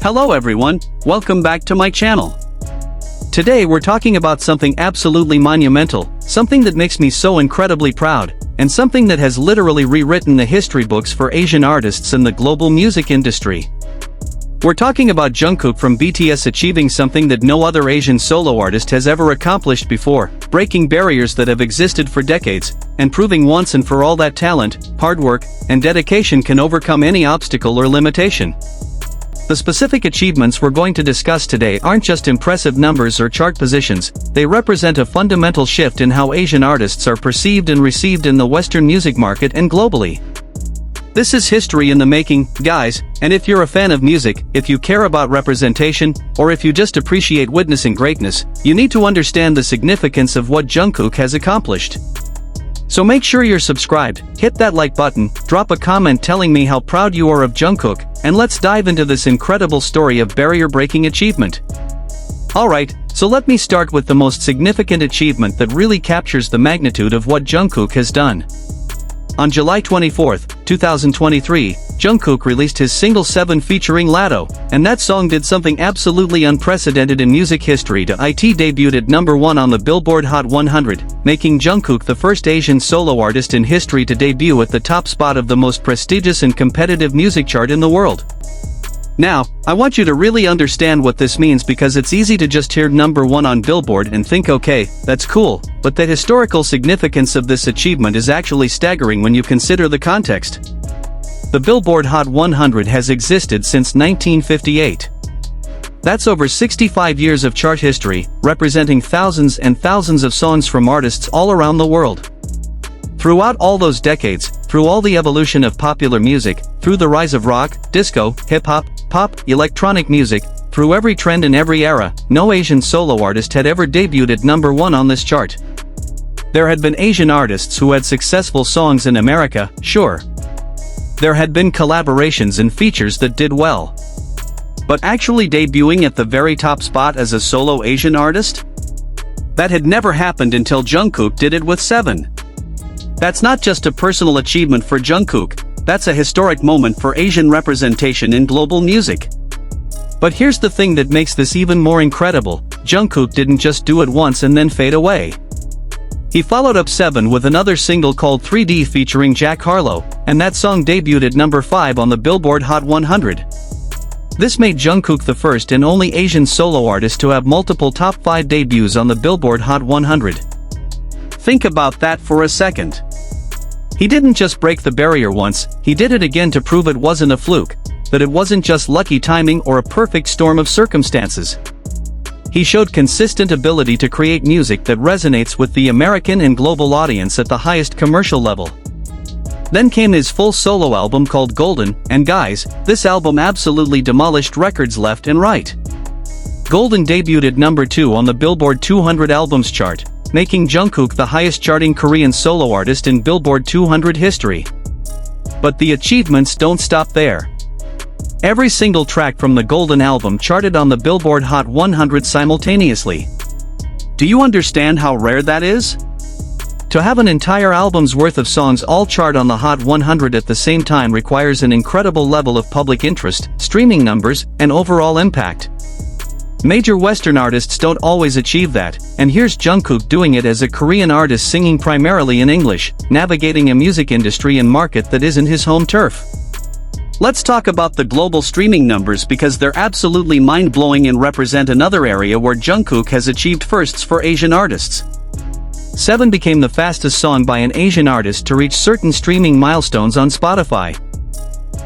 Hello everyone, welcome back to my channel. Today we're talking about something absolutely monumental, something that makes me so incredibly proud, and something that has literally rewritten the history books for Asian artists and the global music industry. We're talking about JUNGKOOK from BTS achieving something that no other Asian solo artist has ever accomplished before, breaking barriers that have existed for decades, and proving once and for all that talent, hard work, and dedication can overcome any obstacle or limitation. The specific achievements we're going to discuss today aren't just impressive numbers or chart positions, they represent a fundamental shift in how Asian artists are perceived and received in the Western music market and globally. This is history in the making, guys, and if you're a fan of music, if you care about representation, or if you just appreciate witnessing greatness, you need to understand the significance of what JUNGKOOK has accomplished. So make sure you're subscribed, hit that like button, drop a comment telling me how proud you are of JUNGKOOK, and let's dive into this incredible story of barrier-breaking achievement. Alright, so let me start with the most significant achievement that really captures the magnitude of what JUNGKOOK has done. On July 24, 2023, JUNGKOOK released his single 7 featuring Latto, and that song did something absolutely unprecedented in music history. It debuted at #1 on the Billboard Hot 100, making JUNGKOOK the first Asian solo artist in history to debut at the top spot of the most prestigious and competitive music chart in the world. Now, I want you to really understand what this means because it's easy to just hear #1 on Billboard and think okay, that's cool, but the historical significance of this achievement is actually staggering when you consider the context. The Billboard Hot 100 has existed since 1958. That's over 65 years of chart history, representing thousands and thousands of songs from artists all around the world. Throughout all those decades, through all the evolution of popular music, through the rise of rock, disco, hip-hop, pop, electronic music, through every trend in every era, no Asian solo artist had ever debuted at #1 on this chart. There had been Asian artists who had successful songs in America, sure. There had been collaborations and features that did well. But actually debuting at the very top spot as a solo Asian artist? That had never happened until JUNGKOOK did it with 7. That's not just a personal achievement for JUNGKOOK, that's a historic moment for Asian representation in global music. But here's the thing that makes this even more incredible, JUNGKOOK didn't just do it once and then fade away. He followed up 7 with another single called 3D featuring Jack Harlow, and that song debuted at #5 on the Billboard Hot 100. This made JUNGKOOK the first and only Asian solo artist to have multiple top 5 debuts on the Billboard Hot 100. Think about that for a second. He didn't just break the barrier once, he did it again to prove it wasn't a fluke, that it wasn't just lucky timing or a perfect storm of circumstances. He showed consistent ability to create music that resonates with the American and global audience at the highest commercial level. Then came his full solo album called Golden, and guys, this album absolutely demolished records left and right. Golden debuted at #2 on the Billboard 200 albums chart, making JUNGKOOK the highest charting Korean solo artist in Billboard 200 history. But the achievements don't stop there. Every single track from the Golden album charted on the Billboard Hot 100 simultaneously. Do you understand how rare that is? To have an entire album's worth of songs all chart on the Hot 100 at the same time requires an incredible level of public interest, streaming numbers, and overall impact. Major Western artists don't always achieve that, and here's JUNGKOOK doing it as a Korean artist singing primarily in English, navigating a music industry and market that isn't his home turf. Let's talk about the global streaming numbers because they're absolutely mind-blowing and represent another area where JUNGKOOK has achieved firsts for Asian artists. 7 became the fastest song by an Asian artist to reach certain streaming milestones on Spotify.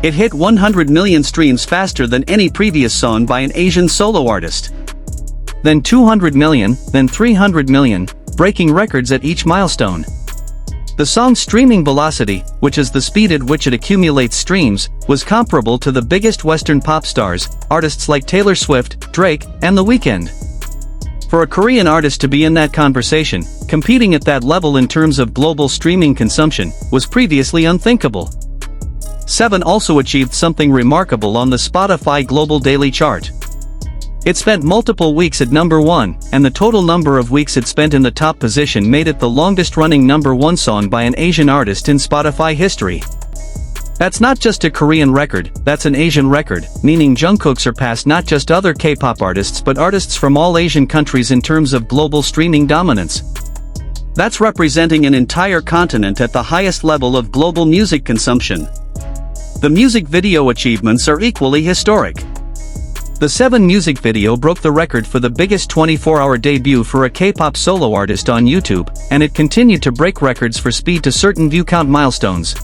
It hit 100 million streams faster than any previous song by an Asian solo artist. Then 200 million, then 300 million, breaking records at each milestone. The song's streaming velocity, which is the speed at which it accumulates streams, was comparable to the biggest Western pop stars, artists like Taylor Swift, Drake, and The Weeknd. For a Korean artist to be in that conversation, competing at that level in terms of global streaming consumption, was previously unthinkable. 7 also achieved something remarkable on the Spotify Global Daily Chart. It spent multiple weeks at #1, and the total number of weeks it spent in the top position made it the longest-running #1 song by an Asian artist in Spotify history. That's not just a Korean record, that's an Asian record, meaning Jungkook surpassed not just other K-pop artists but artists from all Asian countries in terms of global streaming dominance. That's representing an entire continent at the highest level of global music consumption. The music video achievements are equally historic. The 7 music video broke the record for the biggest 24-hour debut for a K-pop solo artist on YouTube, and it continued to break records for speed to certain view count milestones.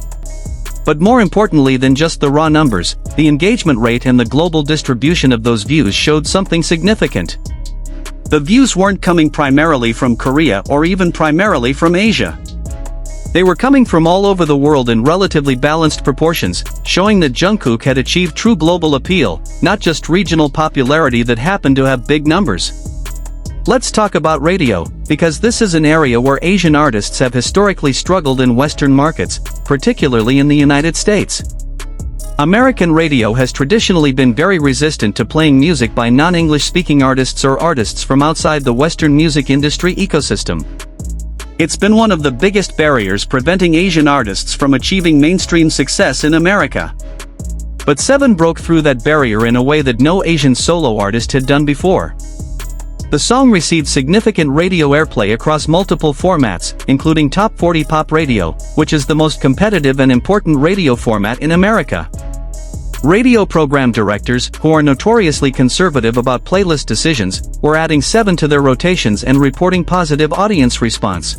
But more importantly than just the raw numbers, the engagement rate and the global distribution of those views showed something significant. The views weren't coming primarily from Korea or even primarily from Asia. They were coming from all over the world in relatively balanced proportions, showing that Jungkook had achieved true global appeal, not just regional popularity that happened to have big numbers. Let's talk about radio, because this is an area where Asian artists have historically struggled in Western markets, particularly in the United States. American radio has traditionally been very resistant to playing music by non-English speaking artists or artists from outside the Western music industry ecosystem. It's been one of the biggest barriers preventing Asian artists from achieving mainstream success in America. But 7 broke through that barrier in a way that no Asian solo artist had done before. The song received significant radio airplay across multiple formats, including Top 40 Pop Radio, which is the most competitive and important radio format in America. Radio program directors, who are notoriously conservative about playlist decisions, were adding 7 to their rotations and reporting positive audience response.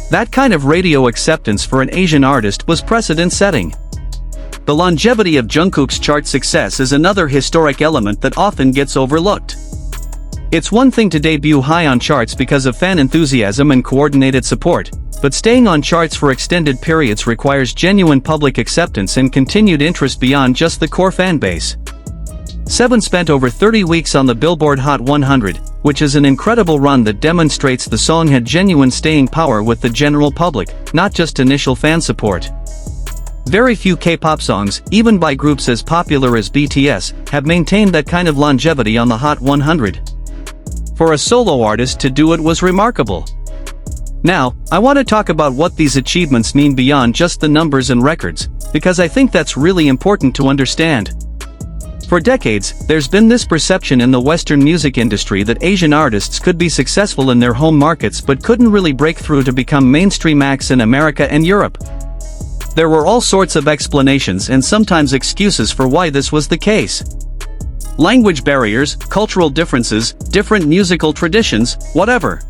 That kind of radio acceptance for an Asian artist was precedent-setting. The longevity of Jungkook's chart success is another historic element that often gets overlooked. It's one thing to debut high on charts because of fan enthusiasm and coordinated support, but staying on charts for extended periods requires genuine public acceptance and continued interest beyond just the core fan base. 7 spent over 30 weeks on the Billboard Hot 100, which is an incredible run that demonstrates the song had genuine staying power with the general public, not just initial fan support. Very few K-pop songs, even by groups as popular as BTS, have maintained that kind of longevity on the Hot 100. For a solo artist to do it was remarkable. Now, I want to talk about what these achievements mean beyond just the numbers and records, because I think that's really important to understand. For decades, there's been this perception in the Western music industry that Asian artists could be successful in their home markets but couldn't really break through to become mainstream acts in America and Europe. There were all sorts of explanations and sometimes excuses for why this was the case. Language barriers, cultural differences, different musical traditions, whatever.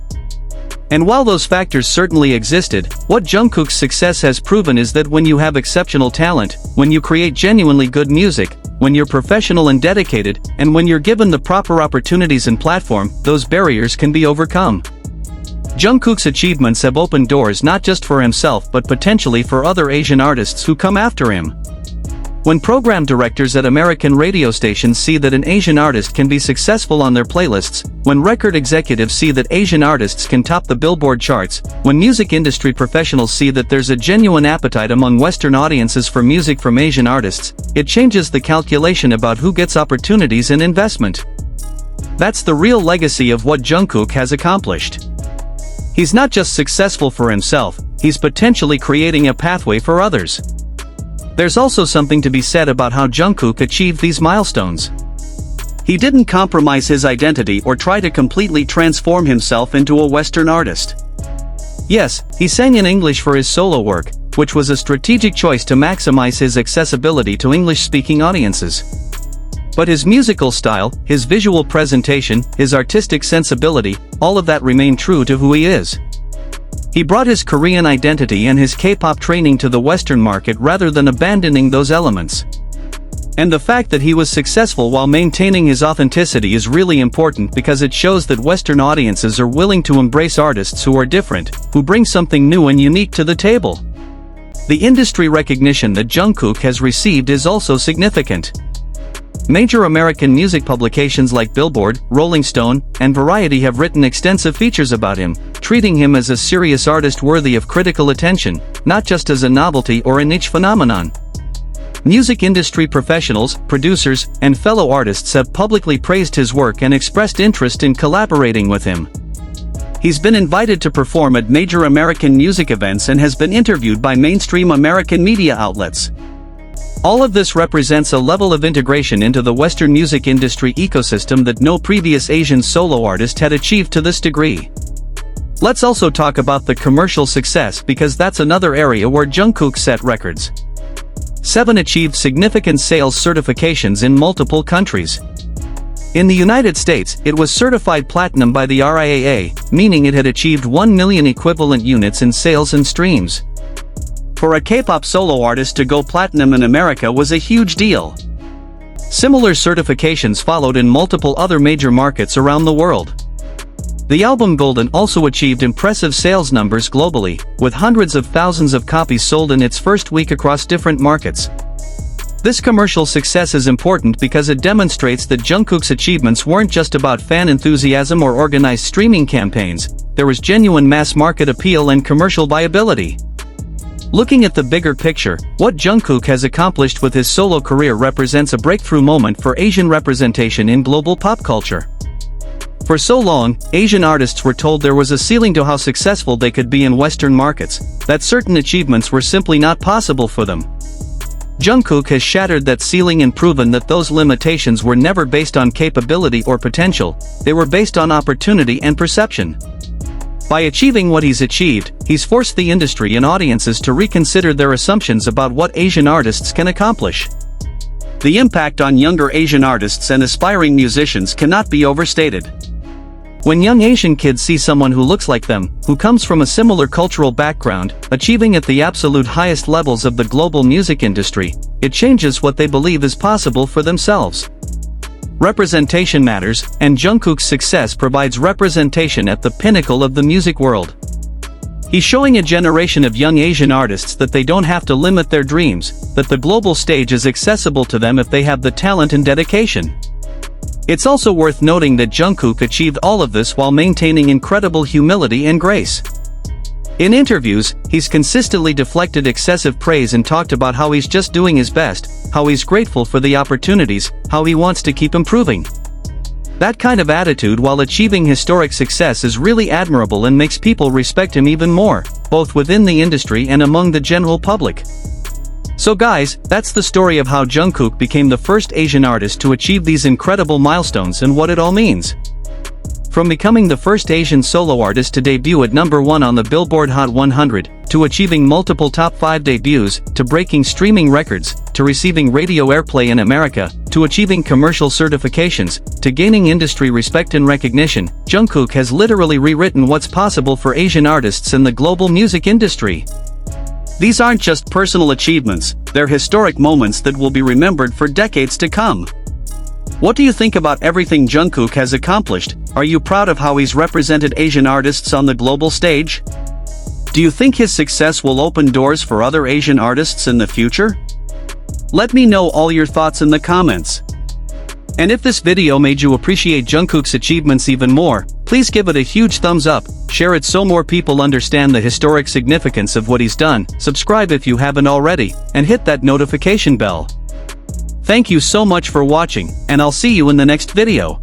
And while those factors certainly existed, what Jungkook's success has proven is that when you have exceptional talent, when you create genuinely good music, when you're professional and dedicated, and when you're given the proper opportunities and platform, those barriers can be overcome. Jungkook's achievements have opened doors not just for himself but potentially for other Asian artists who come after him. When program directors at American radio stations see that an Asian artist can be successful on their playlists, when record executives see that Asian artists can top the Billboard charts, when music industry professionals see that there's a genuine appetite among Western audiences for music from Asian artists, it changes the calculation about who gets opportunities and investment. That's the real legacy of what Jungkook has accomplished. He's not just successful for himself, he's potentially creating a pathway for others. There's also something to be said about how Jungkook achieved these milestones. He didn't compromise his identity or try to completely transform himself into a Western artist. Yes, he sang in English for his solo work, which was a strategic choice to maximize his accessibility to English-speaking audiences. But his musical style, his visual presentation, his artistic sensibility, all of that remained true to who he is. He brought his Korean identity and his K-pop training to the Western market rather than abandoning those elements. And the fact that he was successful while maintaining his authenticity is really important because it shows that Western audiences are willing to embrace artists who are different, who bring something new and unique to the table. The industry recognition that Jungkook has received is also significant. Major American music publications like Billboard, Rolling Stone, and Variety have written extensive features about him, treating him as a serious artist worthy of critical attention, not just as a novelty or a niche phenomenon. Music industry professionals, producers, and fellow artists have publicly praised his work and expressed interest in collaborating with him. He's been invited to perform at major American music events and has been interviewed by mainstream American media outlets. All of this represents a level of integration into the Western music industry ecosystem that no previous Asian solo artist had achieved to this degree. Let's also talk about the commercial success because that's another area where JUNGKOOK set records. 7 achieved significant sales certifications in multiple countries. In the United States, it was certified platinum by the RIAA, meaning it had achieved 1 million equivalent units in sales and streams. For a K-pop solo artist to go platinum in America was a huge deal. Similar certifications followed in multiple other major markets around the world. The album Golden also achieved impressive sales numbers globally, with hundreds of thousands of copies sold in its first week across different markets. This commercial success is important because it demonstrates that JUNGKOOK's achievements weren't just about fan enthusiasm or organized streaming campaigns, there was genuine mass market appeal and commercial viability. Looking at the bigger picture, what JUNGKOOK has accomplished with his solo career represents a breakthrough moment for Asian representation in global pop culture. For so long, Asian artists were told there was a ceiling to how successful they could be in Western markets, that certain achievements were simply not possible for them. JUNGKOOK has shattered that ceiling and proven that those limitations were never based on capability or potential, they were based on opportunity and perception. By achieving what he's achieved, he's forced the industry and audiences to reconsider their assumptions about what Asian artists can accomplish. The impact on younger Asian artists and aspiring musicians cannot be overstated. When young Asian kids see someone who looks like them, who comes from a similar cultural background, achieving at the absolute highest levels of the global music industry, it changes what they believe is possible for themselves. Representation matters, and JUNGKOOK's success provides representation at the pinnacle of the music world. He's showing a generation of young Asian artists that they don't have to limit their dreams, that the global stage is accessible to them if they have the talent and dedication. It's also worth noting that JUNGKOOK achieved all of this while maintaining incredible humility and grace. In interviews, he's consistently deflected excessive praise and talked about how he's just doing his best, how he's grateful for the opportunities, how he wants to keep improving. That kind of attitude while achieving historic success is really admirable and makes people respect him even more, both within the industry and among the general public. So guys, that's the story of how JUNGKOOK became the first Asian artist to achieve these incredible milestones and what it all means. From becoming the first Asian solo artist to debut at #1 on the Billboard Hot 100, to achieving multiple top 5 debuts, to breaking streaming records, to receiving radio airplay in America, to achieving commercial certifications, to gaining industry respect and recognition, JUNGKOOK has literally rewritten what's possible for Asian artists in the global music industry. These aren't just personal achievements, they're historic moments that will be remembered for decades to come. What do you think about everything JUNGKOOK has accomplished? Are you proud of how he's represented Asian artists on the global stage? Do you think his success will open doors for other Asian artists in the future? Let me know all your thoughts in the comments. And if this video made you appreciate JUNGKOOK's achievements even more, please give it a huge thumbs up, share it so more people understand the historic significance of what he's done, subscribe if you haven't already, and hit that notification bell. Thank you so much for watching, and I'll see you in the next video.